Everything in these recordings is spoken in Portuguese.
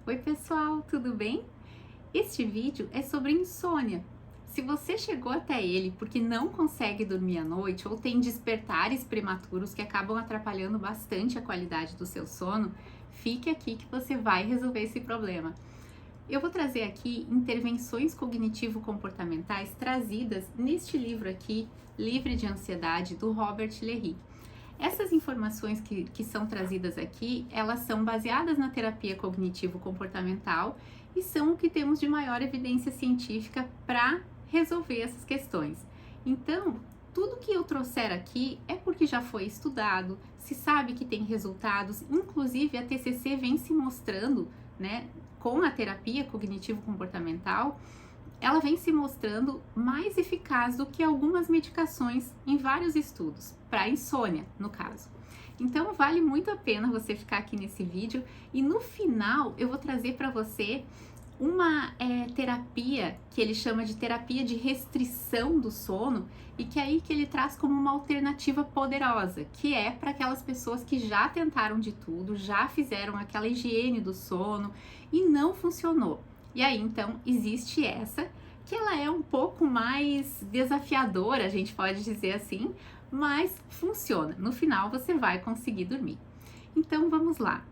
Oi pessoal, tudo bem? Este vídeo é sobre insônia. Se você chegou até ele porque não consegue dormir à noite ou tem despertares prematuros que acabam atrapalhando bastante a qualidade do seu sono, fique aqui que você vai resolver esse problema. Eu vou trazer aqui intervenções cognitivo-comportamentais trazidas neste livro aqui, Livre de Ansiedade, do Robert Léhy. Essas informações que são trazidas aqui, elas são baseadas na terapia cognitivo-comportamental e são o que temos de maior evidência científica para resolver essas questões. Então, tudo que eu trouxer aqui é porque já foi estudado, se sabe que tem resultados, inclusive a TCC vem se mostrando, né, com a terapia cognitivo-comportamental, ela vem se mostrando mais eficaz do que algumas medicações em vários estudos, para insônia, no caso. Então, vale muito a pena você ficar aqui nesse vídeo e no final eu vou trazer para você uma terapia que ele chama de terapia de restrição do sono e que é aí que ele traz como uma alternativa poderosa, que é para aquelas pessoas que já tentaram de tudo, já fizeram aquela higiene do sono e não funcionou. E aí, então, existe essa, que ela é um pouco mais desafiadora, a gente pode dizer assim, mas funciona. No final, você vai conseguir dormir. Então, vamos lá.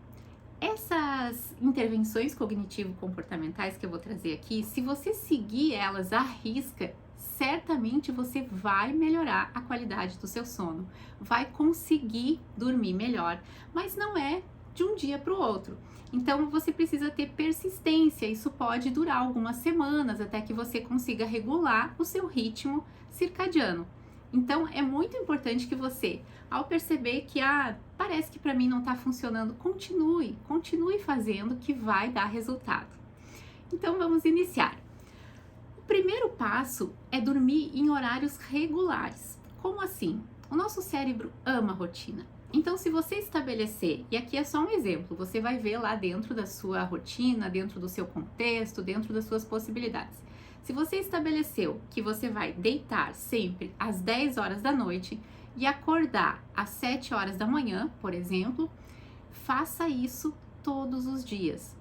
Essas intervenções cognitivo-comportamentais que eu vou trazer aqui, se você seguir elas à risca, certamente você vai melhorar a qualidade do seu sono, vai conseguir dormir melhor, mas não é de um dia para o outro. Então você precisa ter persistência, isso pode durar algumas semanas até que você consiga regular o seu ritmo circadiano. Então é muito importante que você, ao perceber que parece que para mim não está funcionando, continue fazendo que vai dar resultado. Então vamos iniciar. O primeiro passo é dormir em horários regulares. Como assim? O nosso cérebro ama rotina. Então, se você estabelecer, e aqui é só um exemplo, você vai ver lá dentro da sua rotina, dentro do seu contexto, dentro das suas possibilidades. Se você estabeleceu que você vai deitar sempre às 10 horas da noite e acordar às 7 horas da manhã, por exemplo, faça isso todos os dias.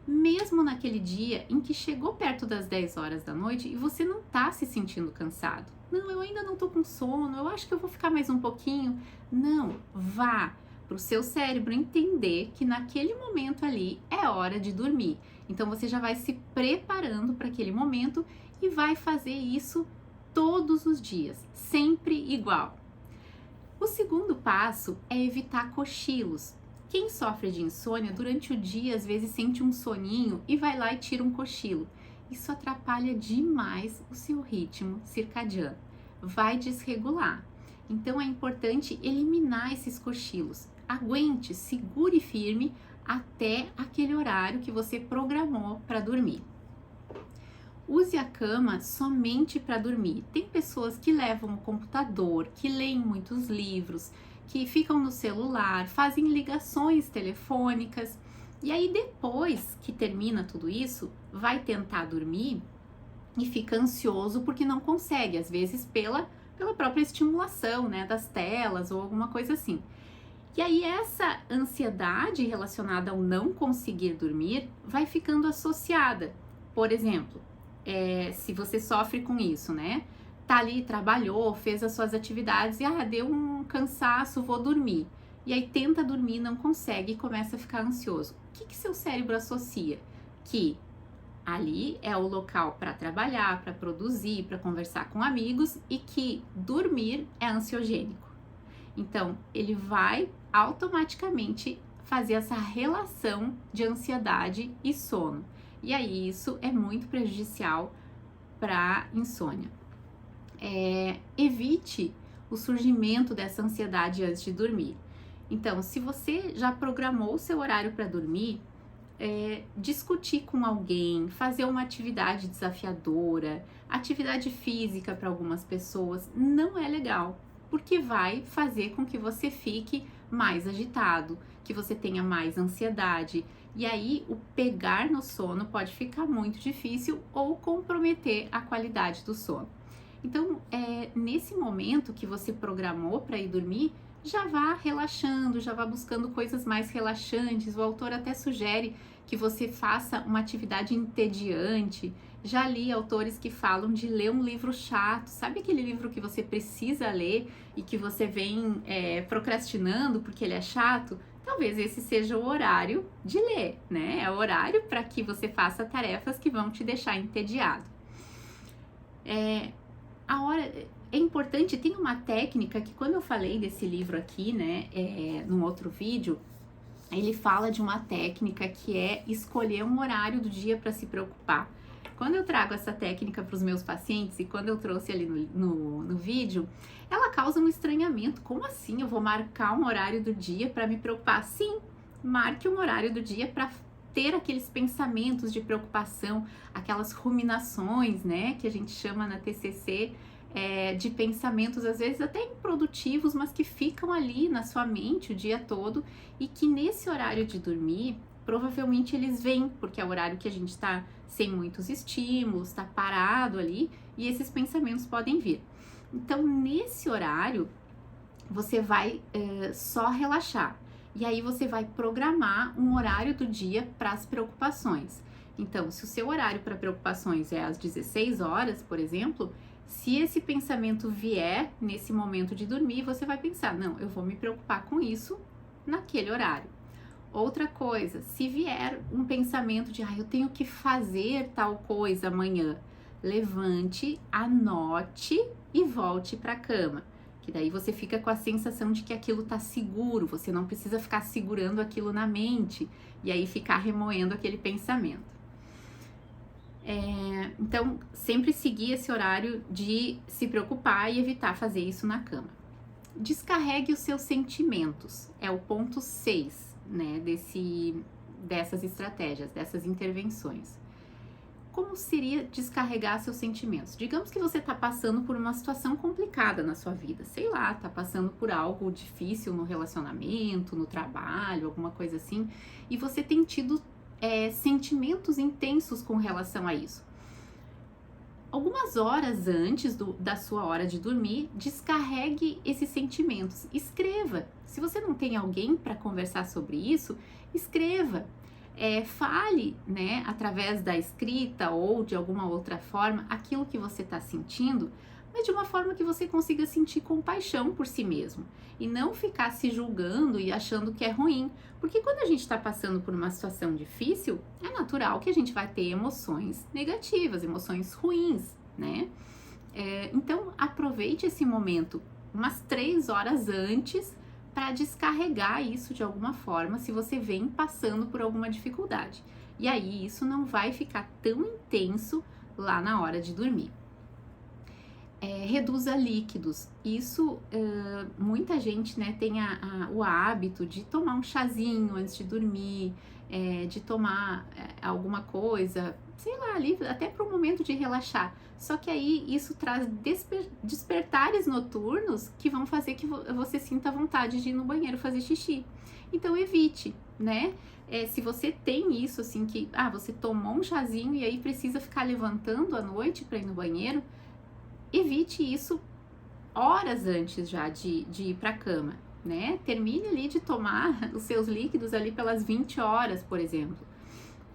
Mesmo naquele dia em que chegou perto das 10 horas da noite e você não está se sentindo cansado. Não, eu ainda não estou com sono, eu acho que eu vou ficar mais um pouquinho. Não, vá para o seu cérebro entender que naquele momento ali é hora de dormir. Então você já vai se preparando para aquele momento e vai fazer isso todos os dias, sempre igual. O segundo passo é evitar cochilos. Quem sofre de insônia durante o dia às vezes sente um soninho e vai lá e tira um cochilo. Isso atrapalha demais o seu ritmo circadiano, vai desregular. Então é importante eliminar esses cochilos. Aguente, segure firme até aquele horário que você programou para dormir. Use a cama somente para dormir. Tem pessoas que levam o computador, que leem muitos livros, que ficam no celular, fazem ligações telefônicas e aí depois que termina tudo isso, vai tentar dormir e fica ansioso porque não consegue, às vezes pela própria estimulação, né, das telas ou alguma coisa assim. E aí essa ansiedade relacionada ao não conseguir dormir vai ficando associada. Por exemplo, se você sofre com isso, né? Tá ali, trabalhou, fez as suas atividades e deu um cansaço, vou dormir. E aí tenta dormir, não consegue e começa a ficar ansioso. O que seu cérebro associa? Que ali é o local para trabalhar, para produzir, para conversar com amigos e que dormir é ansiogênico. Então, ele vai automaticamente fazer essa relação de ansiedade e sono. E aí isso é muito prejudicial para insônia. Evite o surgimento dessa ansiedade antes de dormir. Então, se você já programou o seu horário para dormir, discutir com alguém, fazer uma atividade desafiadora, atividade física para algumas pessoas, não é legal, porque vai fazer com que você fique mais agitado, que você tenha mais ansiedade, e aí o pegar no sono pode ficar muito difícil ou comprometer a qualidade do sono. Então, nesse momento que você programou para ir dormir, já vá relaxando, já vá buscando coisas mais relaxantes. O autor até sugere que você faça uma atividade entediante. Já li autores que falam de ler um livro chato. Sabe aquele livro que você precisa ler e que você vem procrastinando porque ele é chato? Talvez esse seja o horário de ler, né? É o horário para que você faça tarefas que vão te deixar entediado. É importante, tem uma técnica que quando eu falei desse livro aqui, né, num outro vídeo, ele fala de uma técnica que é escolher um horário do dia para se preocupar. Quando eu trago essa técnica para os meus pacientes e quando eu trouxe ali no vídeo, ela causa um estranhamento. Como assim eu vou marcar um horário do dia para me preocupar? Sim, marque um horário do dia para ter aqueles pensamentos de preocupação, aquelas ruminações, né, que a gente chama na TCC, de pensamentos às vezes até improdutivos, mas que ficam ali na sua mente o dia todo e que nesse horário de dormir, provavelmente eles vêm, porque é o horário que a gente está sem muitos estímulos, está parado ali e esses pensamentos podem vir. Então, nesse horário, você vai só relaxar. E aí você vai programar um horário do dia para as preocupações. Então, se o seu horário para preocupações é às 16 horas, por exemplo, se esse pensamento vier nesse momento de dormir, você vai pensar, não, eu vou me preocupar com isso naquele horário. Outra coisa, se vier um pensamento de, eu tenho que fazer tal coisa amanhã, levante, anote e volte para a cama. Que daí você fica com a sensação de que aquilo tá seguro, você não precisa ficar segurando aquilo na mente e aí ficar remoendo aquele pensamento. Então, sempre seguir esse horário de se preocupar e evitar fazer isso na cama. Descarregue os seus sentimentos, é o ponto 6, né, dessas estratégias, dessas intervenções. Como seria descarregar seus sentimentos? Digamos que você está passando por uma situação complicada na sua vida, sei lá, está passando por algo difícil no relacionamento, no trabalho, alguma coisa assim, e você tem tido sentimentos intensos com relação a isso. Algumas horas antes da sua hora de dormir, descarregue esses sentimentos, escreva. Se você não tem alguém para conversar sobre isso, escreva. Fale, né, através da escrita ou de alguma outra forma, aquilo que você está sentindo, mas de uma forma que você consiga sentir compaixão por si mesmo e não ficar se julgando e achando que é ruim, porque quando a gente está passando por uma situação difícil, é natural que a gente vai ter emoções negativas, emoções ruins, né? Então, aproveite esse momento umas 3 horas antes para descarregar isso de alguma forma, se você vem passando por alguma dificuldade. E aí, isso não vai ficar tão intenso lá na hora de dormir. Reduza líquidos. Isso, muita gente, né, tem o hábito de tomar um chazinho antes de dormir, de tomar alguma coisa, sei lá, ali, até para o momento de relaxar. Só que aí isso traz despertares noturnos que vão fazer que você sinta vontade de ir no banheiro fazer xixi. Então evite, né? Se você tem isso, assim, que você tomou um chazinho e aí precisa ficar levantando à noite para ir no banheiro, evite isso horas antes já de ir para a cama, né? Termine ali de tomar os seus líquidos ali pelas 20 horas, por exemplo.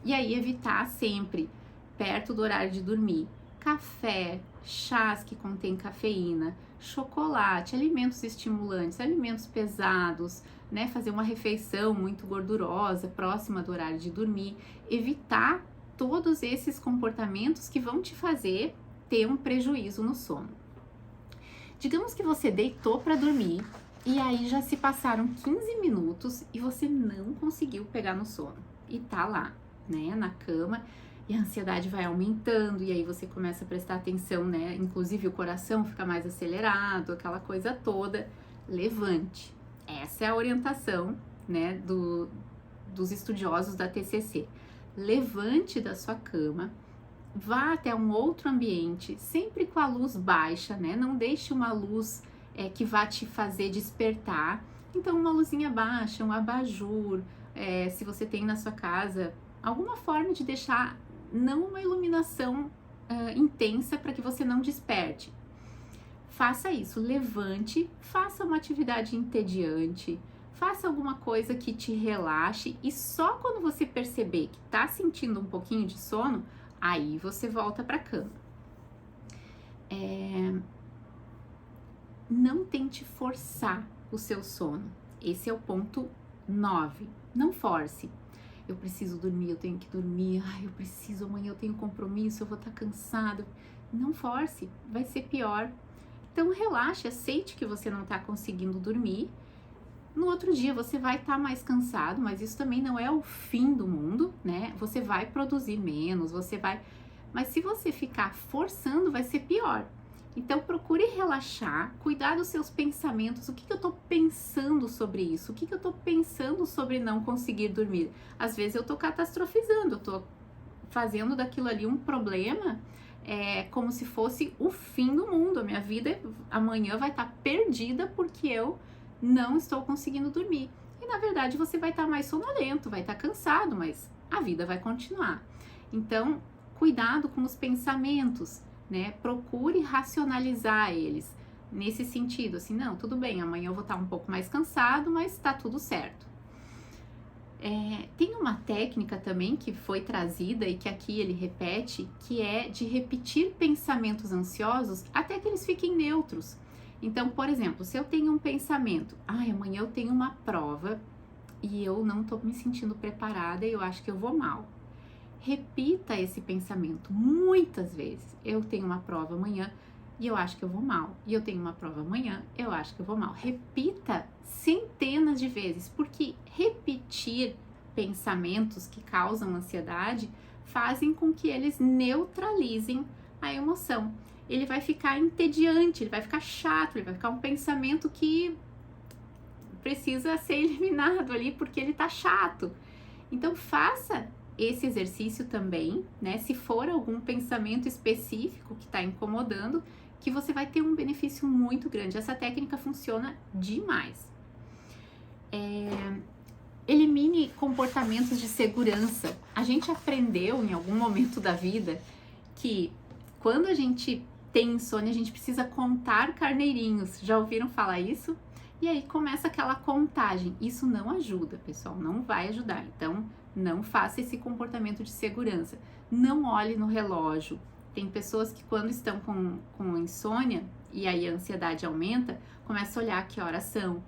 E aí evitar sempre, perto do horário de dormir, café, chás que contêm cafeína, chocolate, alimentos estimulantes, alimentos pesados, né? Fazer uma refeição muito gordurosa, próxima do horário de dormir. Evitar todos esses comportamentos que vão te fazer ter um prejuízo no sono. Digamos que você deitou para dormir e aí já se passaram 15 minutos e você não conseguiu pegar no sono e tá lá, né, na cama, e a ansiedade vai aumentando e aí você começa a prestar atenção, né, inclusive o coração fica mais acelerado, aquela coisa toda. Levante. Essa é a orientação, né, dos estudiosos da TCC. Levante da sua cama, vá até um outro ambiente, sempre com a luz baixa, né? Não deixe uma luz que vá te fazer despertar. Então, uma luzinha baixa, um abajur, se você tem na sua casa, alguma forma de deixar não uma iluminação intensa para que você não desperte. faça isso, levante, faça uma atividade entediante, faça alguma coisa que te relaxe e só quando você perceber que tá sentindo um pouquinho de sono, aí você volta para a cama. Não tente forçar o seu sono. Esse é o ponto 9. Não force. Eu preciso dormir, eu tenho que dormir. Ai, eu preciso, amanhã eu tenho compromisso, eu vou estar cansada. Não force, vai ser pior. Então relaxe, aceite que você não está conseguindo dormir. No outro dia você vai estar mais cansado, mas isso também não é o fim do mundo, né? Você vai produzir menos, mas se você ficar forçando, vai ser pior. Então procure relaxar, cuidar dos seus pensamentos. O que eu tô pensando sobre isso? O que eu tô pensando sobre não conseguir dormir? Às vezes eu tô catastrofizando, eu tô fazendo daquilo ali um problema, como se fosse o fim do mundo. A minha vida amanhã vai estar perdida porque eu não estou conseguindo dormir. E na verdade você vai estar mais sonolento, vai estar cansado, mas a vida vai continuar. Então, cuidado com os pensamentos, né? Procure racionalizar eles nesse sentido, assim, não, tudo bem, amanhã eu vou estar um pouco mais cansado, mas tá tudo certo. Tem uma técnica também que foi trazida e que aqui ele repete, que é de repetir pensamentos ansiosos até que eles fiquem neutros. Então, por exemplo, se eu tenho um pensamento, amanhã eu tenho uma prova e eu não tô me sentindo preparada e eu acho que eu vou mal. Repita esse pensamento muitas vezes. Eu tenho uma prova amanhã e eu acho que eu vou mal. E eu tenho uma prova amanhã, eu acho que eu vou mal. Repita centenas de vezes, porque repetir pensamentos que causam ansiedade fazem com que eles neutralizem a emoção. Ele vai ficar entediante, ele vai ficar chato, ele vai ficar um pensamento que precisa ser eliminado ali porque ele tá chato. Então faça esse exercício também, né? Se for algum pensamento específico que está incomodando, que você vai ter um benefício muito grande. Essa técnica funciona demais. Elimine comportamentos de segurança. A gente aprendeu em algum momento da vida que quando a gente tem insônia, a gente precisa contar carneirinhos. Já ouviram falar isso? E aí começa aquela contagem. Isso não ajuda, pessoal, não vai ajudar. Então, não faça esse comportamento de segurança. Não olhe no relógio. Tem pessoas que quando estão com insônia e aí a ansiedade aumenta, começa a olhar que horas são,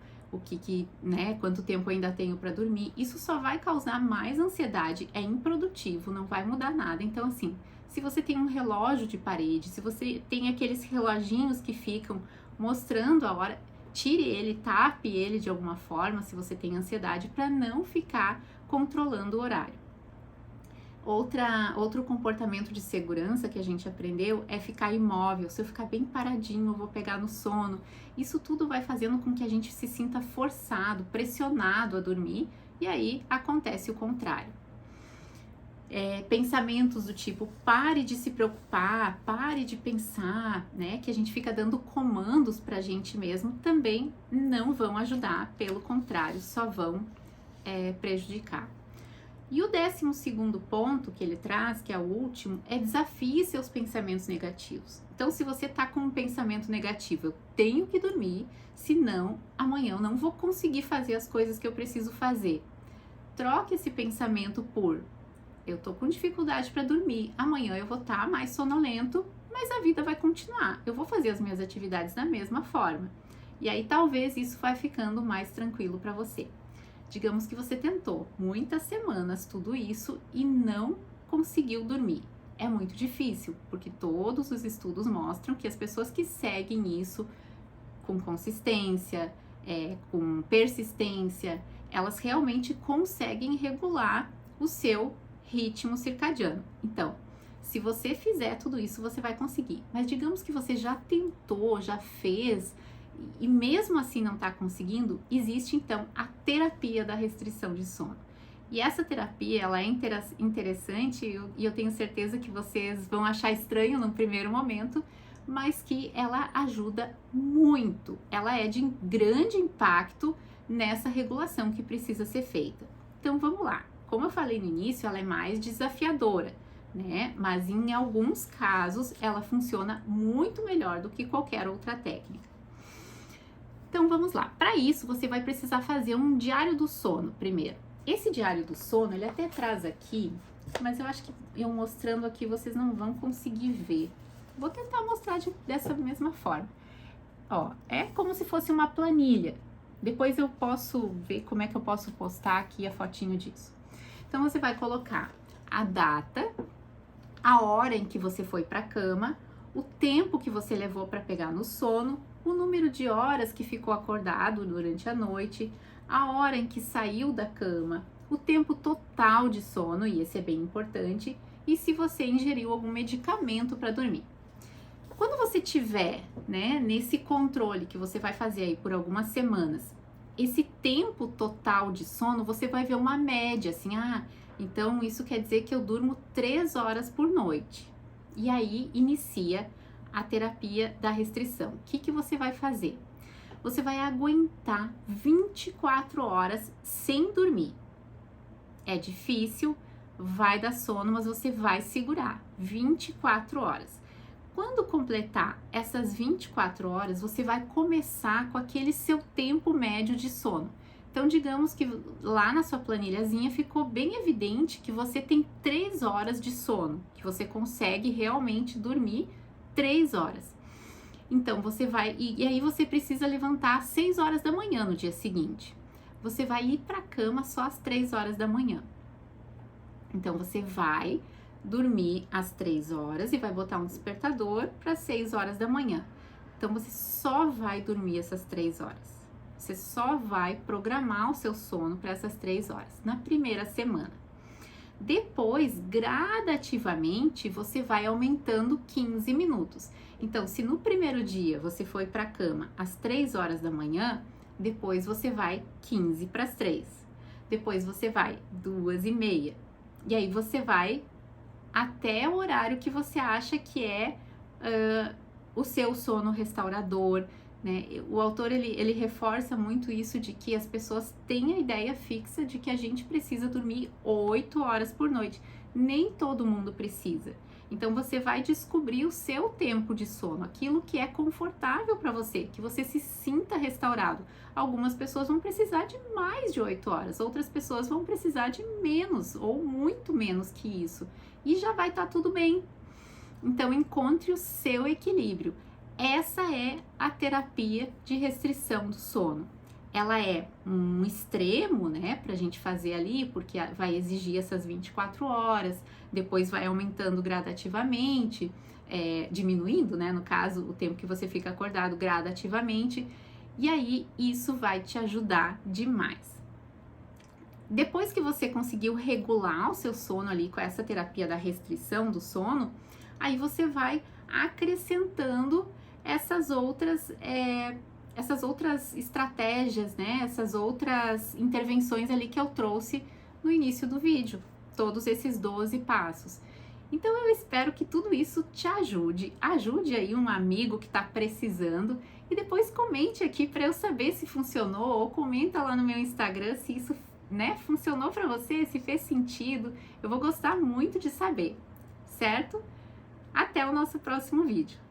né, quanto tempo eu ainda tenho para dormir. Isso só vai causar mais ansiedade, é improdutivo, não vai mudar nada. Então, assim, se você tem um relógio de parede, se você tem aqueles reloginhos que ficam mostrando a hora, tire ele, tape ele de alguma forma, se você tem ansiedade, para não ficar controlando o horário. Outro comportamento de segurança que a gente aprendeu é ficar imóvel. Se eu ficar bem paradinho, eu vou pegar no sono. Isso tudo vai fazendo com que a gente se sinta forçado, pressionado a dormir, e aí acontece o contrário. Pensamentos do tipo, pare de se preocupar, pare de pensar, né? Que a gente fica dando comandos pra gente mesmo, também não vão ajudar, pelo contrário, só vão prejudicar. E o 12º ponto que ele traz, que é o último, é desafie seus pensamentos negativos. Então, se você tá com um pensamento negativo, eu tenho que dormir, senão amanhã eu não vou conseguir fazer as coisas que eu preciso fazer. Troque esse pensamento por, eu tô com dificuldade para dormir, amanhã eu vou estar mais sonolento, mas a vida vai continuar. Eu vou fazer as minhas atividades da mesma forma. E aí talvez isso vai ficando mais tranquilo para você. Digamos que você tentou muitas semanas tudo isso e não conseguiu dormir. É muito difícil, porque todos os estudos mostram que as pessoas que seguem isso com consistência, com persistência, elas realmente conseguem regular o seu ritmo circadiano. Então, se você fizer tudo isso, você vai conseguir. Mas digamos que você já tentou, já fez, e mesmo assim não está conseguindo, existe então a terapia da restrição de sono. E essa terapia, ela é interessante e eu tenho certeza que vocês vão achar estranho no primeiro momento, mas que ela ajuda muito. Ela é de grande impacto nessa regulação que precisa ser feita. Então vamos lá. Como eu falei no início, ela é mais desafiadora, né? Mas em alguns casos ela funciona muito melhor do que qualquer outra técnica. Então vamos lá. Para isso você vai precisar fazer um diário do sono primeiro. Esse diário do sono, ele até traz aqui, mas eu acho que eu mostrando aqui vocês não vão conseguir ver. Vou tentar mostrar dessa mesma forma. Ó, é como se fosse uma planilha. Depois eu posso ver como é que eu posso postar aqui a fotinho disso. Então você vai colocar a data, a hora em que você foi para a cama, o tempo que você levou para pegar no sono, o número de horas que ficou acordado durante a noite, a hora em que saiu da cama, o tempo total de sono, e esse é bem importante, e se você ingeriu algum medicamento para dormir. Quando você tiver, né, nesse controle que você vai fazer aí por algumas semanas, esse tempo total de sono, você vai ver uma média, assim, então isso quer dizer que eu durmo 3 horas por noite. E aí inicia a terapia da restrição. O que você vai fazer? Você vai aguentar 24 horas sem dormir. É difícil, vai dar sono, mas você vai segurar 24 horas. Quando completar essas 24 horas, você vai começar com aquele seu tempo médio de sono. Então, digamos que lá na sua planilhazinha ficou bem evidente que você tem 3 horas de sono, que você consegue realmente dormir 3 horas. Então, você vai, e aí você precisa levantar às 6 horas da manhã no dia seguinte. Você vai ir para a cama só às 3 horas da manhã. Então, você vai dormir às 3 horas e vai botar um despertador para 6 horas da manhã. Então, você só vai dormir essas 3 horas. Você só vai programar o seu sono para essas 3 horas na primeira semana. Depois, gradativamente, você vai aumentando 15 minutos. Então, se no primeiro dia você foi para a cama às 3 horas da manhã, depois você vai 15 para as 3. Depois você vai 2h30. E aí você vai até o horário que você acha que é o seu sono restaurador, né? O autor, ele reforça muito isso de que as pessoas têm a ideia fixa de que a gente precisa dormir 8 horas por noite. Nem todo mundo precisa. Então, você vai descobrir o seu tempo de sono, aquilo que é confortável para você, que você se sinta restaurado. Algumas pessoas vão precisar de mais de 8 horas, outras pessoas vão precisar de menos ou muito menos que isso. E já vai estar tudo bem. Então, encontre o seu equilíbrio. Essa é a terapia de restrição do sono. Ela é um extremo, né, pra gente fazer ali, porque vai exigir essas 24 horas, depois vai aumentando gradativamente, diminuindo, né, no caso, o tempo que você fica acordado gradativamente, e aí isso vai te ajudar demais. Depois que você conseguiu regular o seu sono ali com essa terapia da restrição do sono, aí você vai acrescentando essas outras estratégias, né? Essas outras intervenções ali que eu trouxe no início do vídeo, todos esses 12 passos. Então eu espero que tudo isso te ajude aí um amigo que está precisando e depois comente aqui para eu saber se funcionou ou comenta lá no meu Instagram se isso, né, funcionou para você, se fez sentido. Eu vou gostar muito de saber, certo? Até o nosso próximo vídeo.